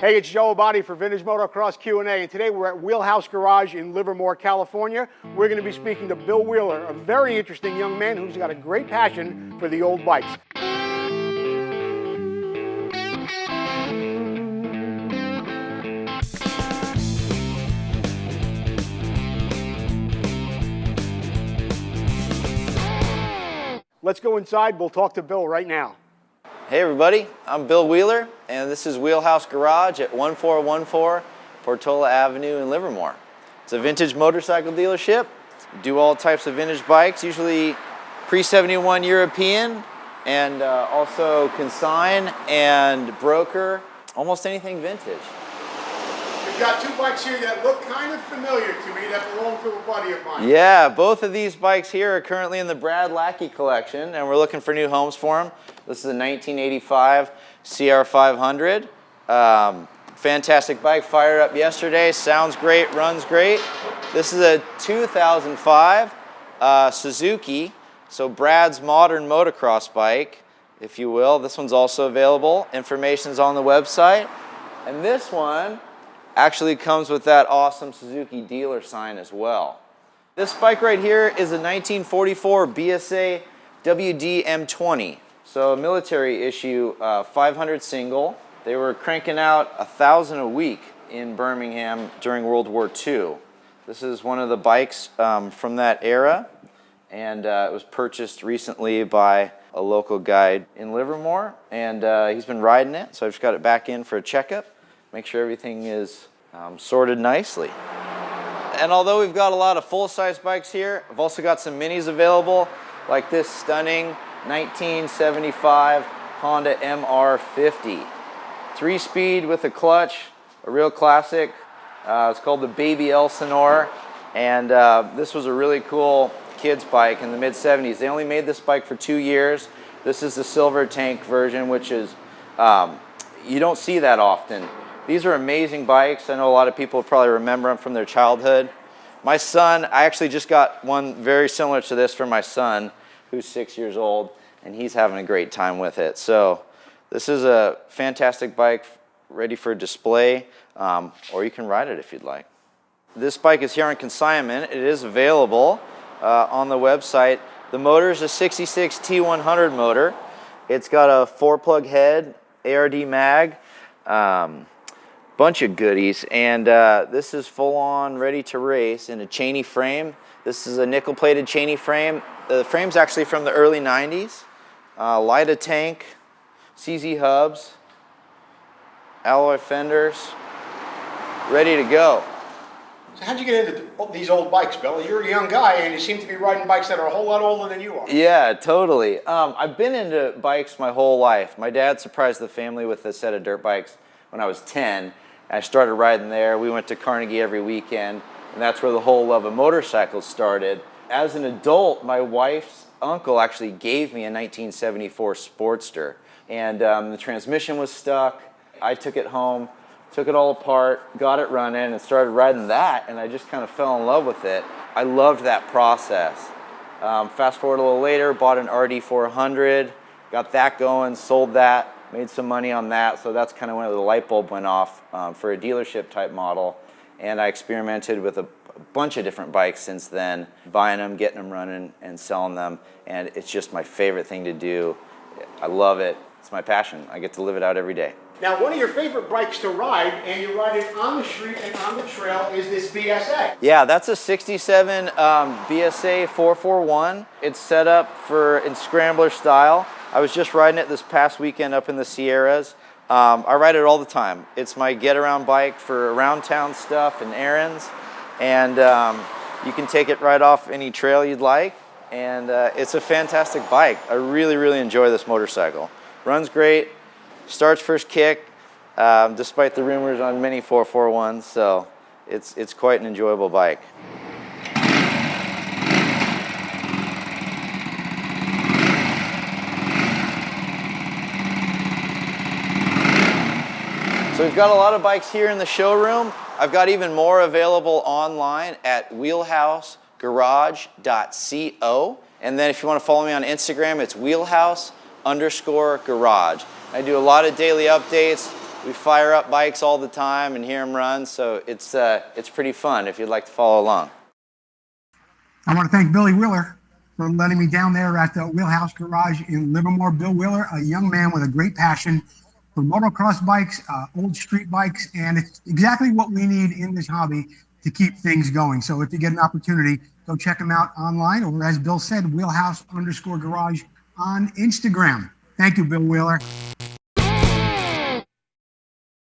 Hey, it's Joe Abadi for Vintage Motocross Q&A, and today we're at Wheelhouse Garage in Livermore, California. We're going to be speaking to Bill Wheeler, a very interesting young man who's got a great passion for the old bikes. Let's go inside. We'll talk to Bill right now. Hey everybody, I'm Bill Wheeler, and this is Wheelhouse Garage at 1414 Portola Avenue in Livermore. It's a vintage motorcycle dealership. Do all types of vintage bikes, usually pre-71 European, and also consign and broker, almost anything vintage. We've got two bikes here that look kind of familiar to me that belong to a buddy of mine. Yeah, both of these bikes here are currently in the Brad Lackey collection, and we're looking for new homes for them. This is a 1985 CR500. Fantastic bike, fired up yesterday, sounds great, runs great. This is a 2005 Suzuki, so Brad's modern motocross bike, if you will. This one's also available. Information's on the website. And this one actually comes with that awesome Suzuki dealer sign as well. This bike right here is a 1944 BSA WD M20. So a military issue 500 single. They were cranking out 1,000 a week in Birmingham during World War II. This is one of the bikes from that era, and it was purchased recently by a local guy in Livermore, and he's been riding it, so I just got it back in for a checkup, make sure everything is sorted nicely. And although we've got a lot of full-size bikes here, I've also got some minis available, like this stunning 1975 Honda MR50. 3-speed with a clutch, a real classic. It's called the Baby Elsinore, and this was a really cool kids bike in the mid-70s. They only made this bike for 2 years. This is the silver tank version, which is, you don't see that often. These are amazing bikes. I know a lot of people probably remember them from their childhood. My son, I actually just got one very similar to this for my son, who's 6 years old, and he's having a great time with it. So this is a fantastic bike, ready for display, or you can ride it if you'd like. This bike is here on consignment. It is available on the website. The motor is a 66 T100 motor. It's got a 4-plug head, ARD mag, bunch of goodies, and this is full-on ready to race in a Cheney frame. This is a nickel-plated Cheney frame. The frame's actually from the early 90s. Lida tank, CZ hubs, alloy fenders, ready to go. So how'd you get into these old bikes, Bill? You're a young guy, and you seem to be riding bikes that are a whole lot older than you are. Yeah, totally. I've been into bikes my whole life. My dad surprised the family with a set of dirt bikes when I was 10. I started riding there. We went to Carnegie every weekend, and that's where the whole love of motorcycles started. As an adult, my wife's uncle actually gave me a 1974 Sportster, and the transmission was stuck. I took it home, took it all apart, got it running, and started riding that, and I just kind of fell in love with it. I loved that process. Fast forward a little later, bought an RD400, got that going, sold that, made some money on that, so that's kind of when the light bulb went off for a dealership type model, and I experimented with a bunch of different bikes since then, buying them, getting them running, and selling them, and it's just my favorite thing to do. I love it. It's my passion. I get to live it out every day. Now, one of your favorite bikes to ride, and you ride it on the street and on the trail, is this BSA. Yeah, that's a 67 BSA 441. It's set up in scrambler style. I was just riding it this past weekend up in the Sierras. I ride it all the time. It's my get-around bike for around town stuff and errands. And you can take it right off any trail you'd like, and it's a fantastic bike. I really, really enjoy this motorcycle. Runs great, starts first kick, despite the rumors on many 441s, so it's quite an enjoyable bike. So we've got a lot of bikes here in the showroom. I've got even more available online at wheelhousegarage.co. And then if you want to follow me on Instagram, it's wheelhouse_garage. I do a lot of daily updates, We fire up bikes all the time and hear them run, so it's pretty fun if you'd like to follow along. I want to thank Billy Wheeler for letting me down there at the Wheelhouse Garage in Livermore. Bill Wheeler, a young man with a great passion for motocross bikes, old street bikes, and it's exactly what we need in this hobby to keep things going. So if you get an opportunity, go check him out online, or as Bill said, Wheelhouse_Garage on Instagram. Thank you, Bill Wheeler.